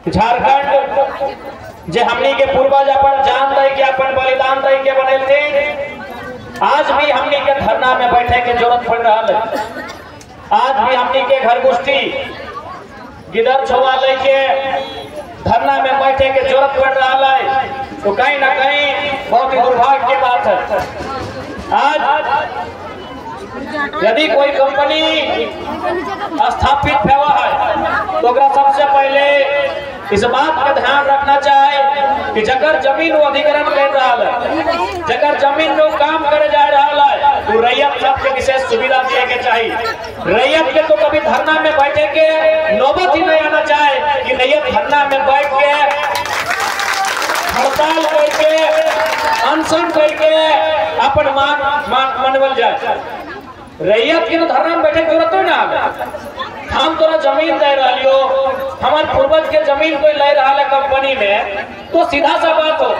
झारखंड जे हमनी के पूर्वज अपन जान दे के अपन बलिदान दे के बनल थे, आज भी हमनी के धरना में बैठे के जरूरत पड़ रहा है। आज भी हमनी के घर गोष्ठी गिदर छुआ लेके धरना में बैठे के जरूरत पड़ रहा है, तो कहीं ना कहीं बहुत ही दुर्भाग्य की बात है। आज यदि कोई कंपनी स्थापित हुआ है तो सबसे पहले इस बात का ध्यान रखना चाहिए कि जगह जमीन वो अधिग्रहण कर रहा है, जगह जमीन में काम करे जा रहा है, तो रैयत सबके विशेष सुविधा दिए के चाहिए। रैयत के तो कभी धरना में बैठे के नौबत ही नहीं आना चाहिए कि रैयत धरना में बैठ के हड़ताल करके अनशन करके अपन मनवल जाए। रैयत के तो धरना में बैठे जरूरत है ना। हम तोरा जमीन दे रही हो, हमारे पूर्वज के जमीन कोई ले रहा है कंपनी में, तो सीधा सा बात हो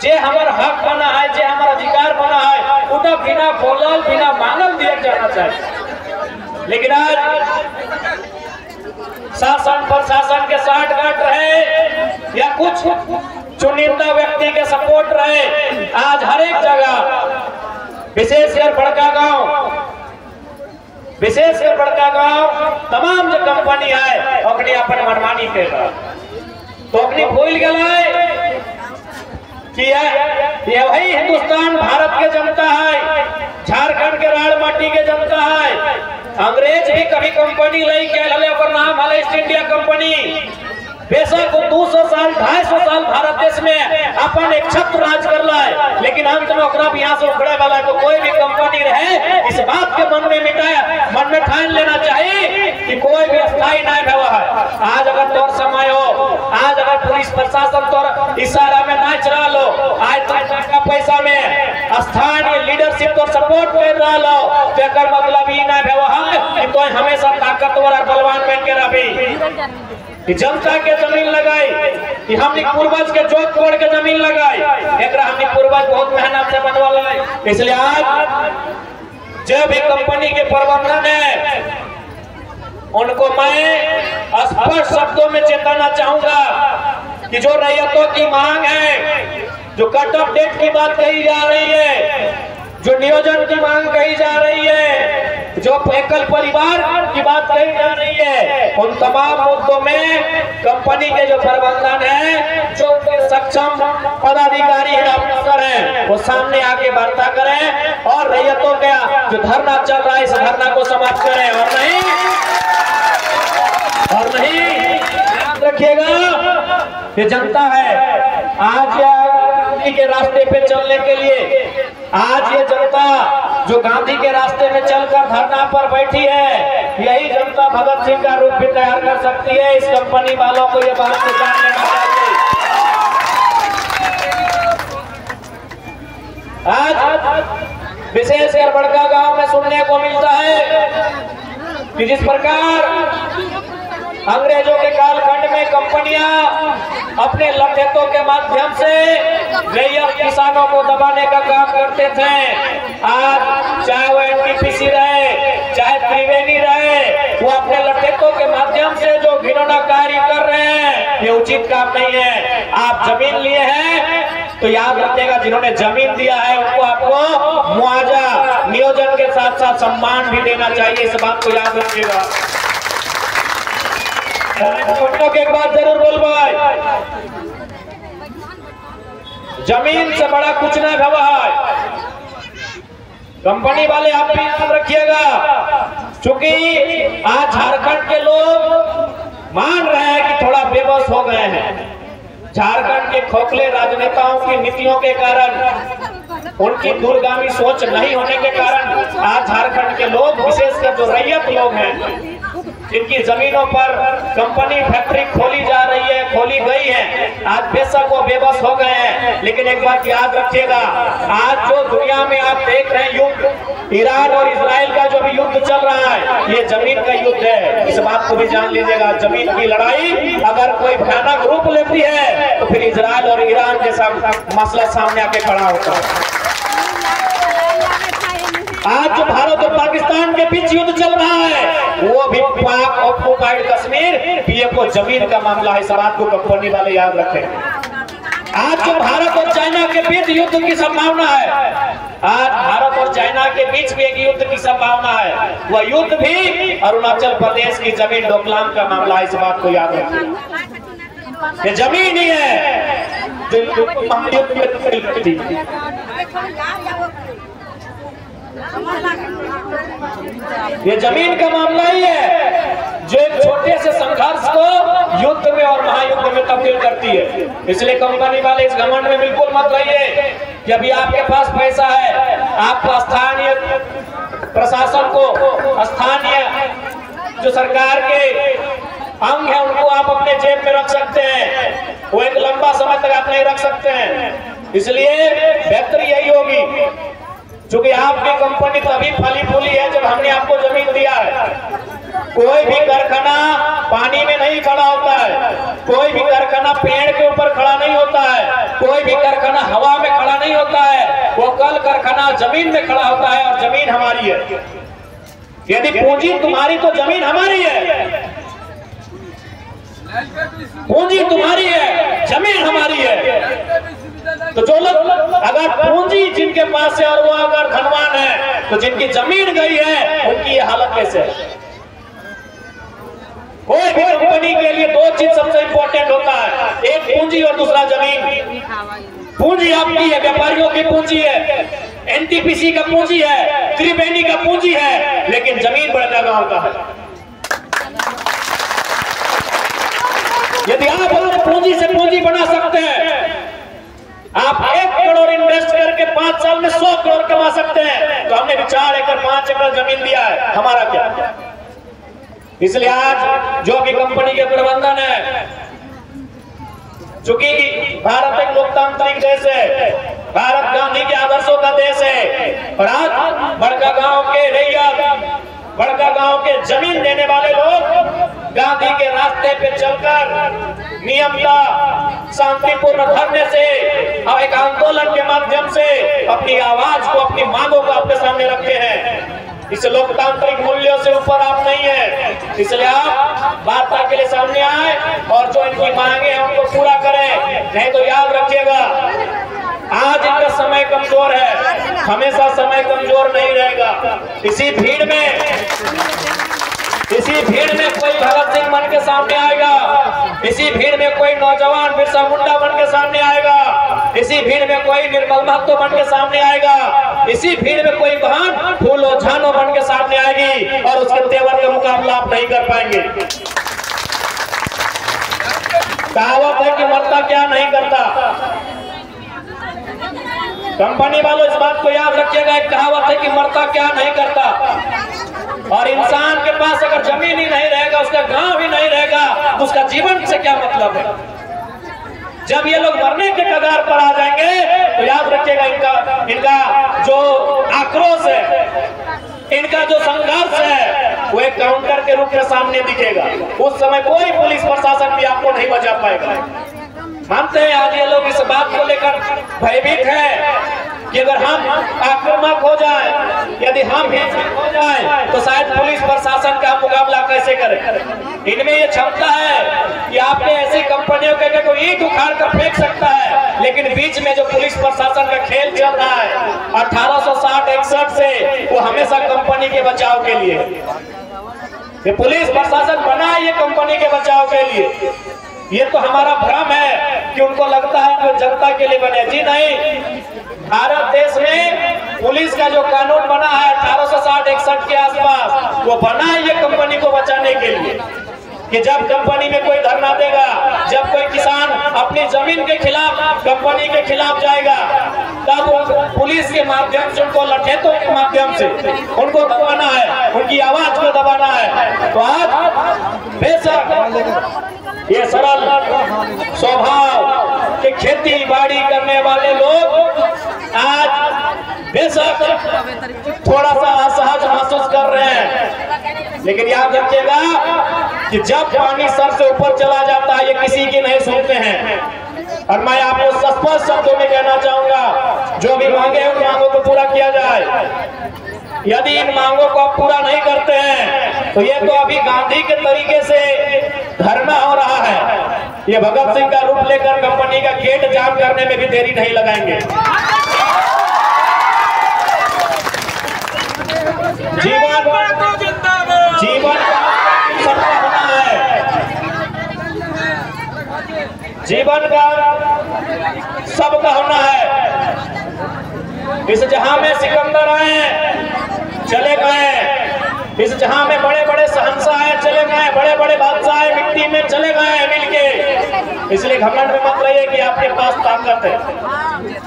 जे हमारा हक बना है, जे हमारा अधिकार बना है, उठा बिना बोलल बिना मांगल दिया जाना चाहिए। लेकिन आज शासन प्रशासन के साथ गांठ रहे या कुछ चुनिंदा व्यक्ति के सपोर्ट रहे, आज हर एक जगह विशेषकर बड़का गांव तमाम जो कंपनी है अपनी अपन मनमानी कर रहा, तो अपनी भूल गए कि ये वही हिंदुस्तान भारत के जनता है, झारखंड के राड़ माटी के जनता है। अंग्रेज भी कभी कंपनी लाई के नाम है ईस्ट इंडिया कंपनी। बेशक 200 साल 250 साल भारत देश में अपन एक छत्र राज कर रहा है, लेकिन अंत में यहाँ से उखड़े वाला है। तो कोई भी कंपनी रहे इस बात के मन में ठान लेना चाहिए कि कोई भी स्थायी नहीं हुआ है। आज अगर तोर समय हो, आज अगर पुलिस प्रशासन तोर इशारा में नाच रहा लो, आज का पैसा में स्थानीय लीडरशिप तो सपोर्ट कर रहा लो, तो मतलब ये नहीं हुआ है कि तो हमेशा ताकतवर और बलवान बन के रही। जनता के जमीन लगाई कि हमने पूर्वज के जोत तोड़ के जमीन लगाई, एक हमने पूर्वज बहुत मेहनत से बनवाला है। इसलिए आज जो भी कंपनी के प्रबंधन है उनको मैं स्पष्ट शब्दों में चेताना चाहूंगा कि जो रैयतों की मांग है, जो कट ऑफ डेट की बात कही जा रही है, जो नियोजन की मांग कही जा रही है, जो एकल परिवार की बात कही जा रही है, उन तमाम मुद्दों में कंपनी के जो प्रबंधन है, जो सक्षम पदाधिकारी है, अफसर हैं, वो सामने आके वार्ता करें और रैयतों का जो धरना चल रहा है इस धरना को समाप्त करें। और नहीं रखिएगा ये जनता है आज गांधी के रास्ते पे चलने के लिए, आज ये जनता जो गांधी के रास्ते में चलकर धरना पर बैठी है, यही जनता भगत सिंह का रूप भी तैयार कर सकती है। इस कंपनी वालों को ये बात से जान लेना चाहिए। आज विशेषकर बड़का गांव में सुनने को मिलता है कि जिस प्रकार अंग्रेजों के कालखंड में कंपनियां अपने लठेतों के माध्यम से रैयत किसानों को दबाने का काम करते थे, आज चाहे वो एनटीपीसी रहे चाहे त्रिवेणी रहे, वो अपने लठेतों के माध्यम से जो घिनौना कार्य कर रहे हैं, ये उचित काम नहीं है। आप जमीन लिए हैं तो याद रखिएगा, जिन्होंने जमीन दिया है उनको आपको मुआवजा नियोजन के साथ साथ सम्मान भी देना चाहिए। इस बात को याद रखिएगा। एक बात जरूर बोल भाई, जमीन से बड़ा कुछ नहीं हुआ है। कंपनी वाले आप भी याद रखिएगा, क्योंकि आज झारखंड के लोग मान रहे हैं कि थोड़ा बेबस हो गए हैं। झारखंड के खोखले राजनेताओं की नीतियों के कारण, उनकी दूरगामी सोच नहीं होने के कारण आज झारखंड के लोग, विशेषकर जो रैयत लोग हैं, जिनकी जमीनों पर कंपनी फैक्ट्री खोली जा रही है, खोली गई है, आज बेशक वो बेबस हो गए हैं। लेकिन एक बात याद रखिएगा, आज जो दुनिया में आप देख रहे हैं युद्ध, ईरान और इजराइल का जो भी युद्ध चल रहा है, ये जमीन का युद्ध है। इस बात को भी जान लीजिएगा। जमीन की लड़ाई अगर कोई भयानक रूप लेती है तो फिर इजराइल और ईरान जैसा मसला सामने आके खड़ा होता है। आज जो भारत और पाकिस्तान के बीच युद्ध चल रहा है वो भी पाक ऑक्युपाइड कश्मीर पीएफओ जमीन का मामला है। इस बात को कंपनी वाले याद रखें। आज जो भारत और चाइना के बीच युद्ध की संभावना है, आज भारत और चाइना के बीच भी एक युद्ध की संभावना है, वह युद्ध भी अरुणाचल प्रदेश की जमीन डोकलाम का मामला है। इस बात को याद रखें। ये जमीन ही है जो महायुद्ध में थी। ये जमीन का मामला ही है जो एक छोटे से संघर्ष को युद्ध में और महायुद्ध में तब्दील करती है। इसलिए कंपनी वाले इस घमंड में बिल्कुल मत रहिए कि अभी आपके पास पैसा है, आप स्थानीय प्रशासन को, स्थानीय जो सरकार के अंग है उनको आप अपने जेब में रख सकते हैं, वो एक लंबा समय तक आप नहीं रख सकते हैं। इसलिए बेहतर यही होगी, क्योंकि आपकी कंपनी तभी फली फूली है जब हमने आपको जमीन दिया है। कोई भी कारखाना पानी में नहीं खड़ा होता है, कोई भी कारखाना पेड़ के ऊपर खड़ा नहीं होता है, कोई भी कारखाना हवा में खड़ा नहीं होता है, वो कल कारखाना जमीन में खड़ा होता है और जमीन हमारी है। यदि पूंजी तुम्हारी तो जमीन हमारी है, पूंजी तुम्हारी है, जमीन हमारी है। तो जो लोग अगर पूंजी जिनके पास है और वो अगर धनवान है, तो जिनकी जमीन गई है उनकी ये हालत कैसे है? कोई भी कंपनी के लिए दो चीज सबसे इंपॉर्टेंट होता है, एक पूंजी और दूसरा जमीन। पूंजी आपकी है, व्यापारियों की पूंजी है, एनटीपीसी का पूंजी है, त्रिवेणी का पूंजी है, लेकिन जमीन बड़का गांव का है। यदि आप पूंजी से पूंजी बना सकते हैं, आप 1 करोड़ इन्वेस्ट करके 5 साल में 100 करोड़ कमा सकते हैं, तो हमने 4 एकड़ 5 एकड़ जमीन दिया है, हमारा क्या? इसलिए आज जो भी कंपनी के प्रबंधन है, चूंकि भारत एक लोकतांत्रिक देश है, भारत गांधी के आदर्शों का देश है, और आज बड़का गांव के रैयत, बड़का गांव के जमीन देने वाले लोग गांधी के रास्ते पे चलकर नियमता शांतिपूर्ण धरने से और एक आंदोलन के माध्यम से अपनी आवाज को, अपनी मांगों को अपने सामने रखे हैं। इस लोकतांत्रिक मूल्यों से ऊपर आप नहीं है, इसलिए आप वार्ता के लिए सामने आए और जो इनकी मांगे हैं उनको पूरा करें। नहीं तो याद रखिएगा, आज इनका समय कमजोर है, हमेशा समय कमजोर नहीं रहेगा। इसी भीड़ में कोई भगत सिंह बन के सामने आएगा, इसी भीड़ में कोई नौजवान बिरसा मुंडा बन के सामने आएगा, इसी भीड़ में कोई निर्मल महतो बन के सामने आएगा, इसी भीड़ में कोई बहन फूलो झानो बन के सामने आएगी और उसके तेवर का मुकाबला आप नहीं कर पाएंगे। कहावत है कि मरता क्या नहीं करता। कंपनी वालों इस बात को याद रखिएगा, एक कहावत है कि मरता क्या नहीं करता। और इंसान के पास अगर जमीन ही नहीं रहेगा, उसका गांव ही नहीं रहेगा, तो उसका जीवन से क्या मतलब है। जब ये लोग मरने के कगार पर आ जाएंगे तो याद रखिएगा, इनका जो आक्रोश है, इनका जो संघर्ष है, वो एक काउंटर के रूप में सामने दिखेगा। उस समय कोई पुलिस प्रशासन भी आपको नहीं बचा पाएगा। मानते हैं आज ये लोग इस बात को लेकर भयभीत है कि अगर हम आक्रामक हो जाए, यदि हम हिंसक हो जाए, तो शायद पुलिस प्रशासन का मुकाबला कैसे करें। इनमें ये क्षमता है कि आपने ऐसी कंपनियों के कोई ईंट उखाड़ कर फेंक सकता है, लेकिन बीच में जो पुलिस प्रशासन का खेल चल रहा है 1860-61 से, वो हमेशा कंपनी के बचाव के लिए। ये पुलिस प्रशासन बना ये कंपनी के बचाव के लिए। ये तो हमारा भ्रम है कि उनको लगता है कि जनता के लिए बने। जी नहीं, भारत देश में पुलिस का जो कानून बना है 1860-61 के आसपास, वो बना है ये कंपनी को बचाने के लिए कि जब कंपनी में कोई धरना देगा, जब कोई किसान अपनी जमीन के खिलाफ कंपनी के खिलाफ जाएगा, तब पुलिस के माध्यम से उनको लठेतों के माध्यम से उनको दबाना है, उनकी आवाज को दबाना है। तो आज बेशक ये सरल स्वभाव के खेती बाड़ी करने वाले लोग आज बेशक थोड़ा सा असहज महसूस कर रहे हैं, लेकिन याद रखिएगा कि जब पानी सर से ऊपर चला जाता है, ये किसी की नहीं सुनते हैं। और मैं आपको स्पष्ट शब्दों में कहना चाहूंगा, जो भी मांगे उन मांगों को पूरा किया जाए। यदि इन मांगों को आप पूरा नहीं करते हैं तो ये तो अभी गांधी के तरीके से धरना हो रहा है। ये भगत सिंह का रूप लेकर कंपनी का गेट जाम करने में भी देरी नहीं लगाएंगे। जीवन सबका होना है, जीवन का सबका होना है। इस जहां में सिकंदर आए चले गए, इस जहां में बड़े बड़े शहंशाह आए चले गए, बड़े बड़े बादशाह आए मिट्टी में चले गए मिलके। इसलिए घमंड में मत रहिए कि आपके पास ताकत है,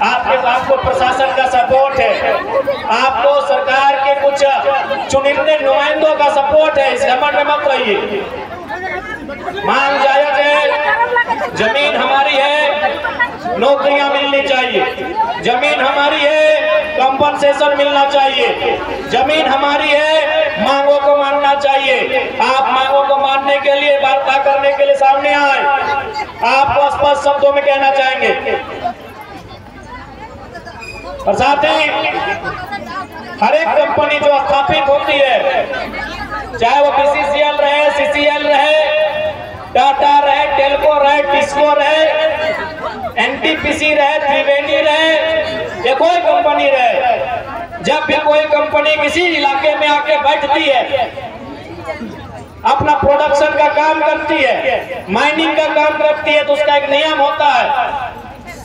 आपके पास को प्रशासन का सपोर्ट है, आपको सरकार के कुछ चुनिंदे नुमाइंदों का सपोर्ट है। इस घमंड में मत रहिए। मांग जायज है, जमीन हमारी है, नौकरियां मिलनी चाहिए, जमीन हमारी है, कंपनसेशन मिलना चाहिए, जमीन हमारी है, मांगों को मानना चाहिए। आप मांगों को मानने के लिए, वार्ता करने के लिए सामने आए, आपको स्पष्ट शब्दों में कहना चाहेंगे। और साथ ही हर एक कंपनी जो स्थापित होती है, चाहे वो बीसीसीएल रहे, सीसीएल रहे, टाटा रहे, टेल्को रहे, टिस्को रहे, एनटीपीसी रहे, त्रिवेणी रहे, या कोई कंपनी रहे, जब भी कोई कंपनी किसी इलाके में आके बैठती है, अपना प्रोडक्शन का काम करती है, माइनिंग का काम करती है, तो उसका एक नियम होता है।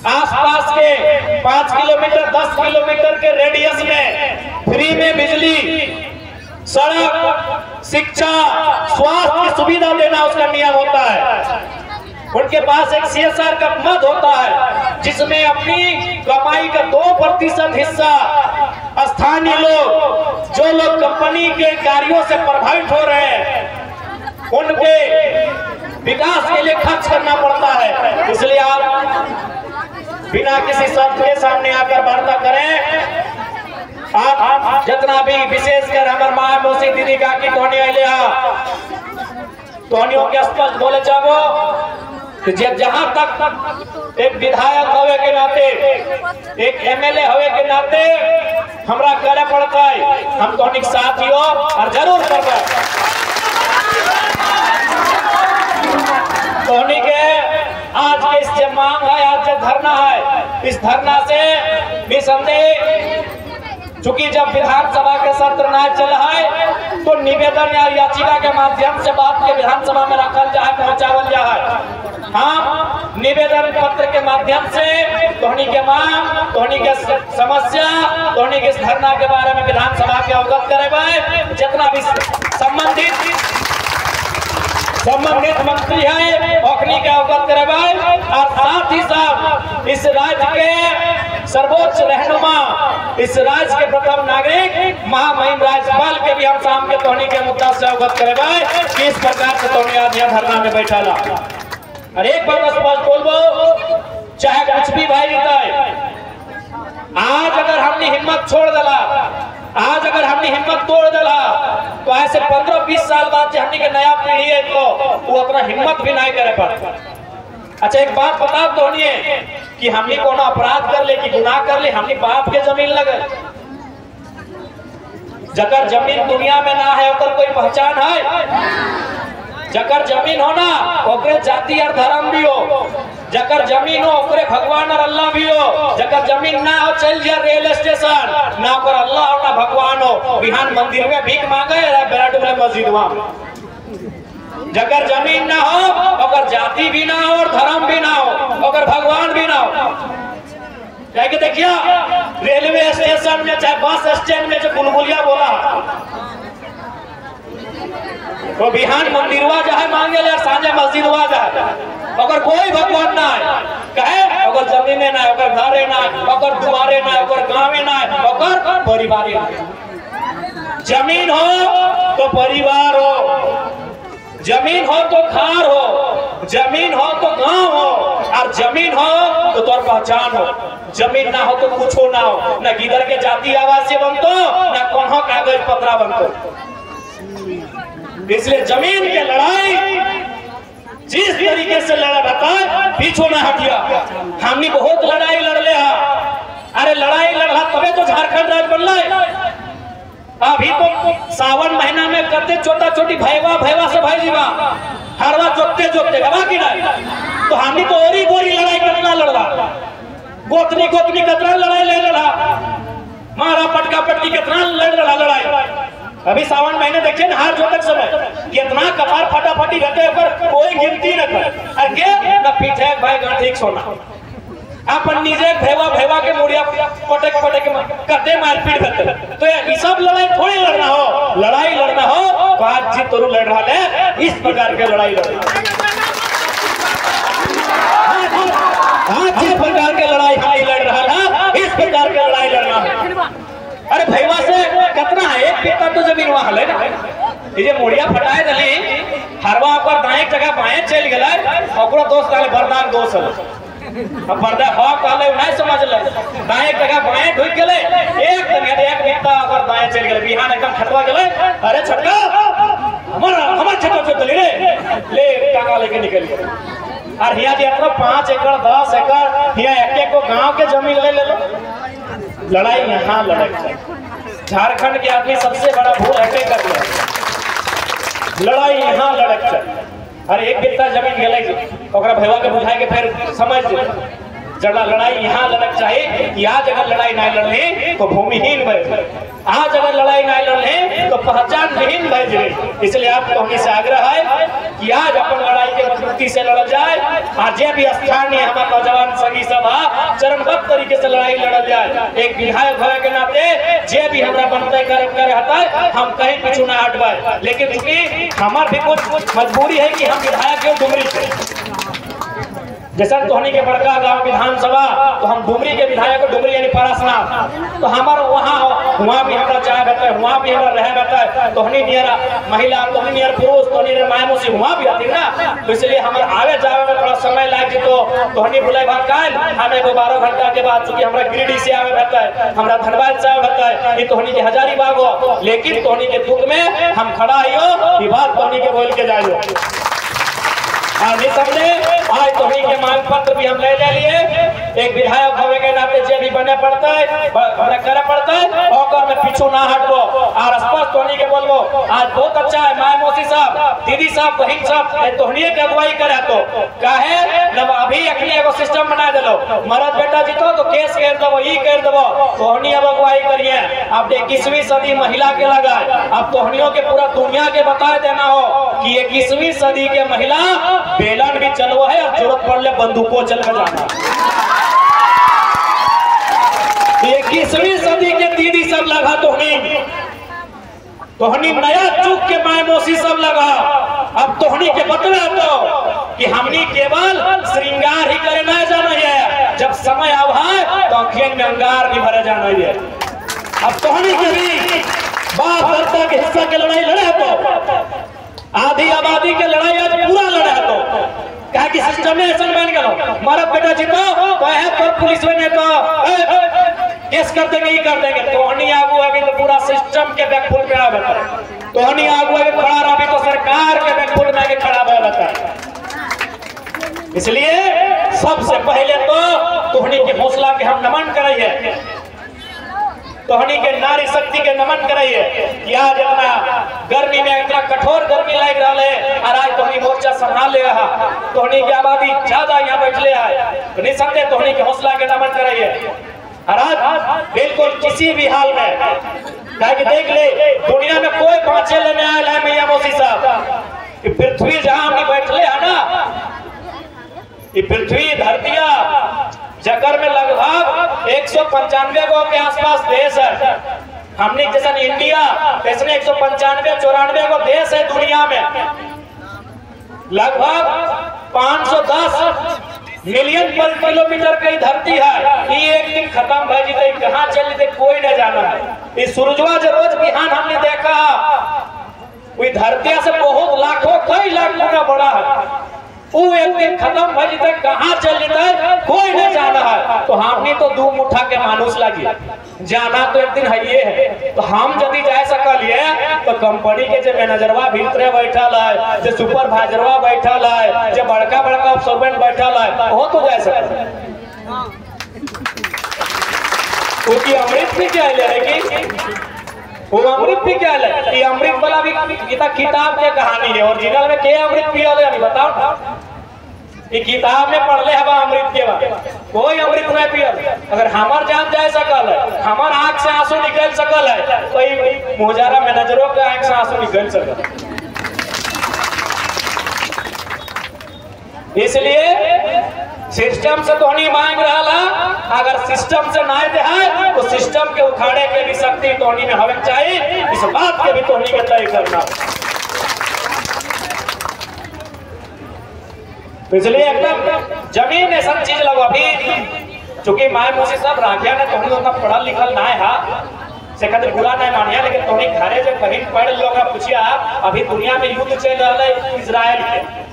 आसपास के 5 किलोमीटर 10 किलोमीटर के रेडियस में फ्री में बिजली, सड़क, शिक्षा, स्वास्थ्य की सुविधा देना उसका नियम होता है। उनके पास एक सीएसआर का मद होता है, जिसमें अपनी कमाई का 2% हिस्सा स्थानीय लोग, जो लोग कंपनी के कार्यों से प्रभावित हो रहे हैं, उनके विकास के लिए खर्च करना पड़ता है। इसलिए आप बिना किसी शर्त के सामने आकर वार्ता करें। आप जितना भी विशेषकर हमारे माँ मौसी दीदी का की तोहनियों के स्पष्ट बोले चाहो कि जहां तक एक विधायक होवे के नाते, एक एमएलए होवे के नाते हमरा करे पड़ता है, हम तोहनी के साथ ही हो और जरूर करबे। तोहनी के आज के इस जो मांग है, आज जो धरना है, इस धरना से निसंदेह, चूंकि जब विधानसभा के सत्र न चल है तो निवेदन या याचिका के माध्यम से बात के विधानसभा में रखल जाए, पहुंचावल जाए। हम निवेदन पत्र के माध्यम से तोहनी के मांग, तोहनी के समस्या, तोहनी के इस धरना के बारे में विधानसभा के अवगत करेबे। जितना भी संबंधित मंत्री है ओखनी के अवगत करेबे, और साथ ही साथ इस राज्य के सर्वोच्च रहनुमा, इस राज्य के प्रथम नागरिक महामहिम राज्यपाल के भी हम शाम के तोहनी के मुद्दा से अवगत करेबे कि इस प्रकार से तोहनी आज यहाँ धरना में बैठा ला। और एक बात स्पष्ट बोलबो, चाहे कुछ भी भाई है, आज अगर हमने हिम्मत छोड़ दिला, आज अगर हमने हिम्मत तोड़ दिला, तो ऐसे 15-20 साल बाद हमने के नया पीढ़ी है तो वो अपना हिम्मत भी नहीं करे पड़ता। अच्छा एक बात बता दो कि हमने कोनो अपराध कर ले कि गुनाह कर ले, हमने बाप के जमीन लगे, जकर जमीन दुनिया में ना है ओकर कोई पहचान है? जकर जमीन हो ना ओकरे जाति और धर्म भी हो, जकर जमीन हो ओकरे भगवान और अल्लाह भी हो, जकर जमीन ना हो चल जा रेल स्टेशन, ना ओकर अल्लाह हो ना भगवान हो, बिहान मंदिर में भीख मांगे बेराडुबले मस्जिद वहां। जगर जमीन ना हो ओकर जाति भी ना हो और धर्म भी ना हो, ओकर भगवान भी ना हो। क्या देखिए रेलवे स्टेशन में चाहे बस स्टैंड में जो बुलबुलिया बोला वो बिहान मंदिरवा जाए मांगे ले, सांझे मस्जिदवा जाए, अगर कोई भगवान ना है, कहे अगर जमीने ना है, अगर घरे ना है, अगर दुआरे ना है, अगर गाँवे ना है, अगर परिवार ना है। जमीन हो तो परिवार हो, जमीन हो तो घर हो, जमीन हो तो गांव हो, और जमीन हो तो तोर पहचान हो। जमीन ना हो तो कुछ हो ना हो, न गिदर के जाति आवासीय बनतो, न कोनो कागज पत्रा बनतो। इसलिए जमीन के लड़ाई जिस तरीके से लड़ा बताए पीछो ना हटिया। हमने बहुत लड़ाई लड़ ले, अरे लड़ाई लड़ा तबे तो झारखंड राज्य बनला। अभी तो सावन महीना में करते छोटा छोटी भैवा से भाई जीवा हरवा जोतते गवा की नहीं तो हमने तो ओरी बोरी लड़ाई कितना लड़ा गोतनी कितना लड़ाई ले लड़ा मारा पटका पटकी कितना लड़ाई। अभी सावन महीने देखिए ना हार जोतक समय कितना कपार फटाफटी रहते पर कोई गिनती न कर आगे न पीछे भाई गांठी सोना अपन निजे भेवा के मुड़िया पटक करते मारपीट करते तो ये सब लड़ाई थोड़ी लड़ना हो तो आज जी तोरू लड़ रहा है इस प्रकार के लड़ाई आज जिस प्रकार के लड़ाई लड़ रहा है इस प्रकार के लड़ाई लड़ना है। अरे भैया से कितना है एक पिता तो जमीन वहां है ना ये मुड़िया फटाए दली हरवा पर दाएं जगह बाएं चल गया ओकरो दोस्त काले बरदान दोस्त अब बरदा हक काले नहीं समझ ले दाएं जगह बाएं ढुक गेले एक पिता अगर दाएं चल गेले बिहान एकदम खटवा गेले अरे छटका हमारा छटका से चली रे ले टांगा लेके निकल गए और हिया जी अपना 5 एकड़ 10 एकड़ हिया एक को गांव के जमीन ले लो लड़ाई यहाँ लड़ाई झारखंड के आदमी सबसे बड़ा भूल हटे कर लिया लड़ाई यहाँ लड़क अरे एक बित्ता जमीन गले ओकरा भैया के बुझाए के फिर समझ जड़ा लड़ाई यहाँ लड़क चाहिए कि आज अगर लड़ाई नहीं लड़ने तो भूमिहीन बन आज अगर लड़ाई नहीं लड़ने तो पहचान विहीन बन जाए। इसलिए आप तो से आग्रह है कि आज अपन लड़ाई के मजबूती से लड़ जाए आज भी स्थानीय हमारे नौजवान सभी सभा चरणबद्ध तरीके से लड़ाई लड़ जाए। एक विधायक होने के नाते जे भी हमारा बनते करे हता हम कहीं पीछू ना हटवाए लेकिन चूंकि हमार भी कुछ मजबूरी है कि हम विधायक के डुमरी से जैसा तोहनी के बड़का गांव विधानसभा तो हम डुमरी के विधायक डुमरी यानी पारसनाथ तो हमारा वहाँ भी हमारा चाहे बैठा है वहाँ भी हमारा रह बैठा है तोहनी नियर महिला तोहनी नियर पुरुष तोहनी नियर मायमोसी वहाँ भी आती ना तो इसलिए हमारे आवे जावे में थोड़ा समय लाग जी तो तोहनी बुलाई भाग काल हमें 12 घंटा के बाद चूंकि हमारा गिरिडीह से आवे बैठा है हमारा धनबाद से आवे बैठा है ये तोहनी के हजारीबाग हो लेकिन तोहनी के दुख में हम खड़ा हियो ये बात तोहनी के बोल के जाइयो आज तोहनी के मांग पत्र भी हम ले लिए एक विधायक होने के नाते जे भी बने पड़ता है हमरा करे पड़ता है और में पीछू ना हटबो और स्पष्ट तोहनी के बोलबो आज बहुत अच्छा है माय मौसी साहब दीदी साहब बहन साहब तोहनी के अगुवाई करे तो काहे जब अभी अखनी एगो सिस्टम बना देलो मरद बेटा जीतो तो केस कर देबो ई कर देबो तोहनी अब अगुवाई करिए अब 21वीं सदी महिला के लगा अब तोहनियों के पूरा दुनिया के बता देना हो कि 21वीं सदी के महिला बेलन भी चलो है और जरूरत पड़ने बंदूकों चल कर जाना 21वीं सदी के दीदी सब लगा तोहनी नया चुक के माय मौसी सब लगा अब तोहनी के बतला तो कि हमनी केवल श्रृंगार ही करे ना जाना है जब समय आवा तो अखियन में अंगार भी भरे जाना है। अब तोहनी के भी बाप दादा के हिस्सा के लड़ाई लड़े तो आधी आबादी के लड़ाई आज पूरा लड़ा तो क्या कि सिस्टम में ऐसा बन गया मारा बेटा जीतो तो है तो पुलिस ने तो केस कर देंगे ही कर देंगे तोहनी आगू अभी तो पूरा सिस्टम के बैकफुल पे आ बैठा तोहनी आगू अभी खड़ा रहा तो सरकार के बैकफुल में आगे खड़ा हुआ रहता है। इसलिए सबसे पहले तो तोहनी की हौसला के हम नमन करिए तोहनी के नारी शक्ति के नमन करिए कि आज इतना गर्मी में इतना कठोर गर्मी लग रहा है और आज तोहनी मोर्चा संभाल ले रहा तोहनी की आबादी ज्यादा यहाँ बैठले है निसंदेह तोहनी के हौसला के नमन करिए और आज बिल्कुल किसी भी हाल में कि देख ले दुनिया में कोई बाँचे लेने आया है मैया मौसी साहब पृथ्वी जहाँ हम बैठले है ना ये पृथ्वी धरतिया जकर में लगभग 195 गो के आसपास देश है हमने जैसा इंडिया वैसे 195-94 गो देश है दुनिया में लगभग 510 मिलियन पर किलोमीटर की धरती है ये एक दिन खत्म भाई जी कहाँ चल जाते कोई न जाना है। इस सूरजवा जो रोज बिहान हमने देखा वही धरती से बहुत लाखों कई लाख गुना बड़ा है वो एक दिन खत्म भाई जी कहाँ चल जाता है कोई नहीं जाना है। तो हमने तो दू मुठा के मानुष लगी जाना तो एक दिन है ये है तो हम यदि जा सकलिए तो कंपनी के जो मैनेजरवा भीतरे बैठल है जो सुपरवाइजरवा बैठल है जो बड़का बड़का अफसरमेंट बैठल है वो तो जा सकते क्योंकि अमृत भी क्या ले वो अमृत पी क्या है? ये अमृत वाला भी किताब के कहानी है। ओरिजिनल में के अमृत पिया ले बताओ? ये किताब में पढ़ ले हवा अमृत के बाद कोई अमृत नहीं पियल। अगर हमार जान जाए सकल है, हमार आंख से आंसू निकल सकल है, कोई मुजारा मैनेजरों के आंख से आंसू निकल सकल। इसलिए सिस्टम से तो नहीं मांग रहा। अगर सिस्टम से ना दे है तो सिस्टम के उखाड़े के भी शक्ति तोहनी में होनी चाहिए। इस बात के भी तोहनी के तय करना। इसलिए एकदम जमीन ऐसा चीज लगो। अभी चूंकि माए मुझे सब राखिया ने तुमने उतना पढ़ा लिखल ना है से खातिर बुरा नहीं मानिया, लेकिन तुमने घरे जब कहीं पढ़ लोग पूछिया अभी दुनिया में युद्ध चल रहा है इजराइल के।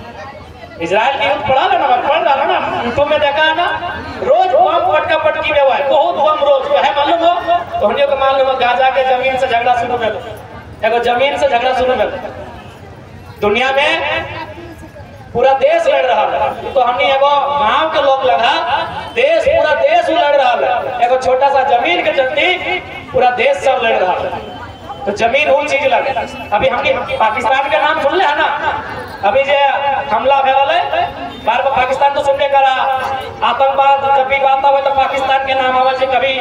इजराइल की युद्ध पढ़ा ना, पढ़ रहा ना, यूट्यूब में देखा है ना, रोज बम पटका पटकी में हुआ है, बहुत बम रोज है मालूम हो। तो हमने को मालूम है गाजा के जमीन से झगड़ा शुरू कर, एगो जमीन से झगड़ा शुरू कर। दुनिया में पूरा देश लड़ रहा है, तो हमने एगो गांव के लोग लगा देश, पूरा देश लड़ रहा है। एगो छोटा सा जमीन के चलते पूरा देश सब लड़ रहा है। तो जमीन वो चीज लगे। अभी हमने पाकिस्तान का नाम सुन ले है ना, अभी जो हमला फैल है बार बार पाकिस्तान तो सुनने करा। आतंकवाद जब भी बात हो तो पाकिस्तान के नाम आवे से कभी।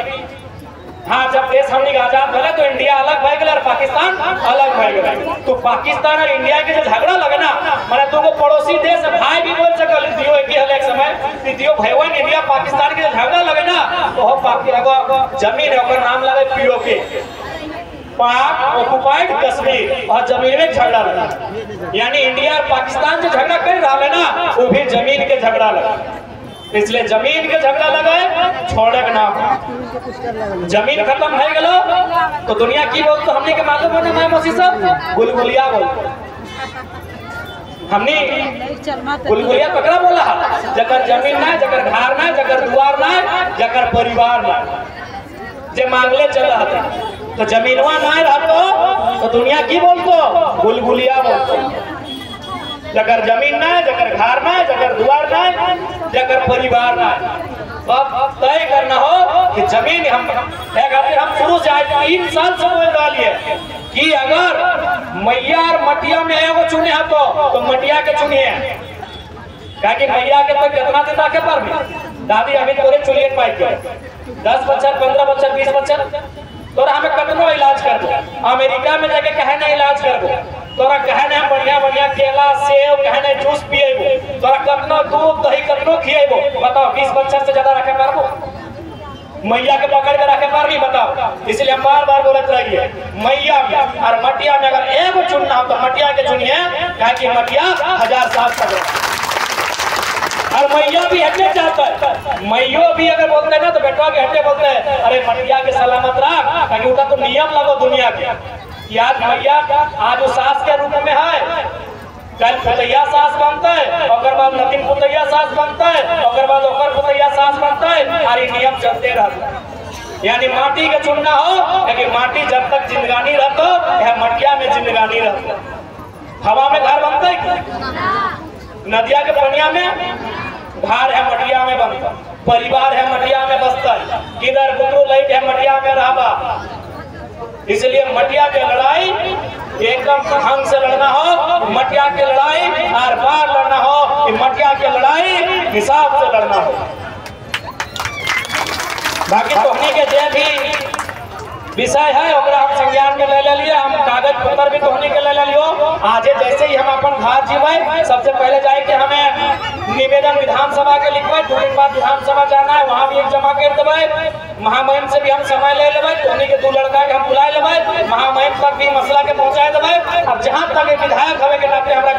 हाँ, जब देश हमने आजाद भले तो इंडिया अलग भय गया और पाकिस्तान अलग भय गया। तो पाकिस्तान और इंडिया के जो झगड़ा लगे ना, मैंने तुमको पड़ोसी देश भाई भी बोल सकल दियो एक समय दियो भैवन इंडिया पाकिस्तान के जो झगड़ा लगे ना, तो जमीन है ओकर नाम लगे पीओके, पाक ऑक्युपाइड कश्मीर, और जमीन में झगड़ा लगा। यानी इंडिया और पाकिस्तान जो झगड़ा कर रहा है ना, वो भी जमीन के झगड़ा लगा। इसलिए जमीन के झगड़ा लगे छोड़े के नाम। जमीन खत्म है गलो तो दुनिया की बोल तो हमने के मालूम होने मैं मौसी सब गुलगुलिया बोल। हमने गुलगुलिया पकड़ा बोला जकर जमीन ना, जकर घर ना, जकर द्वार ना, जकर परिवार ना, जे मांगले चल रहा था तो जमीनवा ना रहतो तो दुनिया की बोलतो गुलगुलिया बोलतो। जगर जमीन ना, जगर घर ना, जगर द्वार ना, जगर परिवार ना। अब तय करना हो कि जमीन हम शुरू से आज 3 साल से बोल रही है कि अगर मैया और मटिया में एगो चुने है तो मटिया के चुनिए। कि मैया के तो कितना दिन रखे पर भी दादी अभी तोरे चुलिए पाई के 10 बच्चर 15 बच्चर 20 बच्चर तोरा हमें कतनो इलाज कर दो। अमेरिका में जाके कहे ना इलाज कर दो, तोरा कहे ना बढ़िया बढ़िया केला सेब कहे ना जूस पिएबो, तोरा कतनो दूध दही कतनो खिएबो। बताओ 20 बच्चर से ज्यादा रखे पारबो? मैया के पकड़ के रखे पार भी बताओ। इसलिए हम बार बार बोलते रहिए मैया में और मटिया में अगर एगो चुनना हो तो मटिया के चुनिए, कि मटिया 1000 साल तक और मैया भी हटे जाता है। मैयो भी अगर बोलते हैं ना तो बेटवा के हटे बोलते हैं अरे मटिया के सलामत रख, ताकि उनका तो नियम लगो दुनिया के कि आज मैया आज वो सास के रूप में है, कल पुतैया सास बनता है, और बाद नतीन पुतैया सास बनता है, और बाद ओकर पुतैया सास बनता है, और ये नियम चलते रहता है। यानी माटी के चुनना हो, लेकिन माटी जब तक जिंदगानी रहतो यह मटिया में जिंदगानी रहतो। हवा में घर बनता है, नदिया के पनिया में घर है मटिया में बनता, परिवार है मटिया में बसता है, किधर गुरु लाइट है मटिया में रहबा। इसलिए मटिया के लड़ाई एकदम ढंग से लड़ना हो, मटिया के लड़ाई हर बार लड़ना हो, मटिया के लड़ाई हिसाब से लड़ना हो। बाकी तो हमने के जे भी विषय है ओकरा हम संज्ञान में ले लिए, हम कागज पत्र भी तोहनी के ले लियो। आज जैसे ही हम अपन घर जीवे सबसे पहले जाए कि हमें निवेदन विधानसभा के लिखवाए, 2 दिन बाद विधानसभा जाना है, वहाँ भी एक जमा कर देवे। महामहिम से भी हम समय ले लेवे, तोहनी के 2 लड़का के हम बुला लेवे, महामहिम तक भी मसला के पहुँचा देवे। अब जहाँ तक विधायक हवे के नाते हमरा